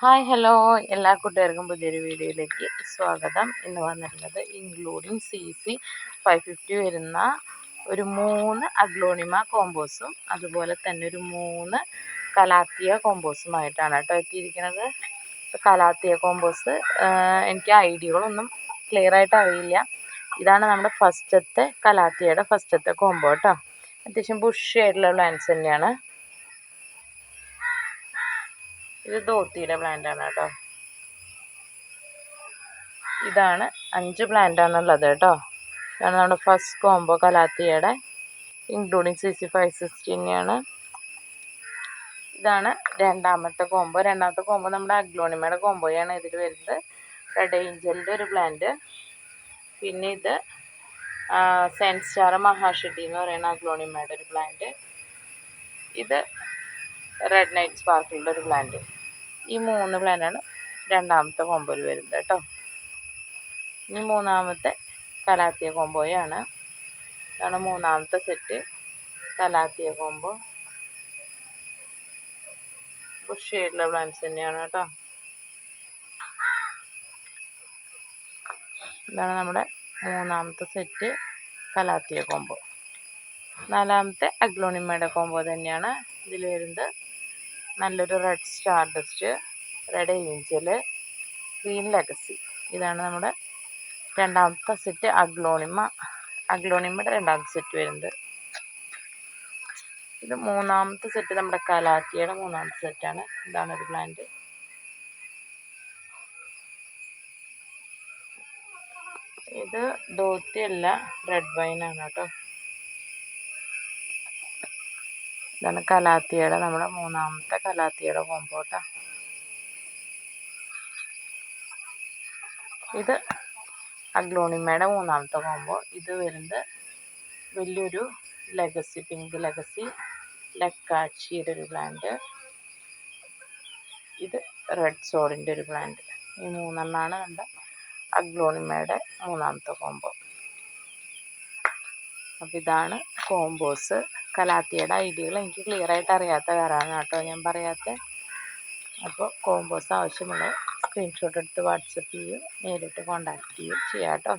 Hi hello എല്ലാ കൂട്ടുകാർക്കും പുതിയൊരു വീഡിയോയിലേക്ക് സ്വാഗതം. ഇന്ന് വന്നിട്ടുള്ളത് ഇൻക്ലൂഡിങ് CC 550 വരുന്ന ഒരു 3 അഗ്ലോണിമ കോമ്പോസും അതുപോലെ തന്നെ ഒരു 3 കലാത്തിയ കോമ്പോസുമായിട്ടാണ് കേട്ടോ എത്തിയിരിക്കുന്നത്. കലാത്തിയ കോമ്പോസ് എനിക്ക് ഐഡിയകളൊന്നും ക്ലിയർ ആയിട്ട് അറിയില്ല. ഇതാണ് നമ്മുടെ ഫസ്റ്റത്തെ കലാത്തിയയുടെ ഫസ്റ്റത്തെ കോമ്പോ കേട്ടോ. അത്യാവശ്യം ബുഷി ആയിട്ടുള്ള പ്ലാന്റ്സ് തന്നെയാണ്. ഇത് ധോത്തിയുടെ പ്ലാന്റ് ആണ് കേട്ടോ. ഇതാണ് 5 പ്ലാന്റ് ആണുള്ളത് കേട്ടോ. ഇതാണ് നമ്മുടെ ഫസ്റ്റ് കോംബോ കലാത്തിയയുടെ ഇൻക്ലൂഡിങ് CC 560 തന്നെയാണ്. ഇതാണ് രണ്ടാമത്തെ കോംബോ. നമ്മുടെ അഗ്ലോണിമയുടെ കോംബോയാണ് ഇതിൽ വരുന്നത്. റെഡ് ഏഞ്ചലിൻ്റെ ഒരു പ്ലാന്റ്, പിന്നെ ഇത് സെൻറ്റ് സ്റ്റാർ മഹാഷെട്ടി എന്ന് പറയുന്ന അഗ്ലോണിമയുടെ ഒരു പ്ലാന്റ്, ഇത് റെഡ് നൈറ്റ് സ്പാർക്കിളിൻ്റെ ഒരു പ്ലാന്റ്. ഈ 3 പ്ലാന്റാണ് രണ്ടാമത്തെ കോംബോയിൽ വരുന്നത് കേട്ടോ. ഇനി മൂന്നാമത്തെ കലാത്തിയ കോംബോയാണ്. ഇതാണ് മൂന്നാമത്തെ സെറ്റ് കലാത്തിയ കോംബോ. ബുഷിയായിട്ടുള്ള പ്ലാന്റ്സ് തന്നെയാണ് കേട്ടോ. ഇതാണ് നമ്മുടെ മൂന്നാമത്തെ സെറ്റ് കലാത്തിയ കോംബോ. നാലാമത്തെ അഗ്ലോണിമയുടെ കോംബോ തന്നെയാണ് ഇതിൽ വരുന്നത്. നല്ലൊരു red star dust, red Angel, green legacy. ഇതാണ് നമ്മുടെ രണ്ടാമത്തെ സെറ്റ് അഗ്ലോണിമയുടെ രണ്ടാമത്തെ സെറ്റ് വരുന്നത്. ഇത് മൂന്നാമത്തെ സെറ്റ് നമ്മുടെ കലാത്തിയുടെ മൂന്നാമത്തെ സെറ്റാണ്. ഇതാണ് ഒരു പ്ലാന്റ്. ഇത് ധോത്തി അല്ല, റെഡ് വൈൻ ആണ് കേട്ടോ. ഇതാണ് നമ്മുടെ മൂന്നാമത്തെ കലാത്തിയുടെ കോംബോ കേട്ടോ. ഇത് അഗ്ലോണിമയുടെ മൂന്നാമത്തെ കോംബോ. ഇത് വരുന്നത് വലിയൊരു ലെഗസി, പിങ്ക് ലെഗസി, ലക്കാച്ചിയുടെ ഒരു പ്ലാന്റ്, ഇത് റെഡ് സോഡിൻ്റെ ഒരു പ്ലാന്റ്. ഈ 3 നമ്മുടെ അഗ്ലോണിമയുടെ മൂന്നാമത്തെ കോംബോ. അപ്പോൾ ഇതാണ് കോംബോസ്. കലാത്തിയുടെ ഐഡിയകൾ എനിക്ക് ക്ലിയർ ആയിട്ട് അറിയാത്ത കാരണമാണ് കേട്ടോ ഞാൻ പറയാത്തത്. അപ്പോൾ കോംബോസ് ആവശ്യമുള്ള സ്ക്രീൻഷോട്ട് എടുത്ത് വാട്സപ്പ് ചെയ്യുകയോ നേരിട്ട് കോൺടാക്റ്റ് ചെയ്യുകയോ ചെയ്യാം കേട്ടോ.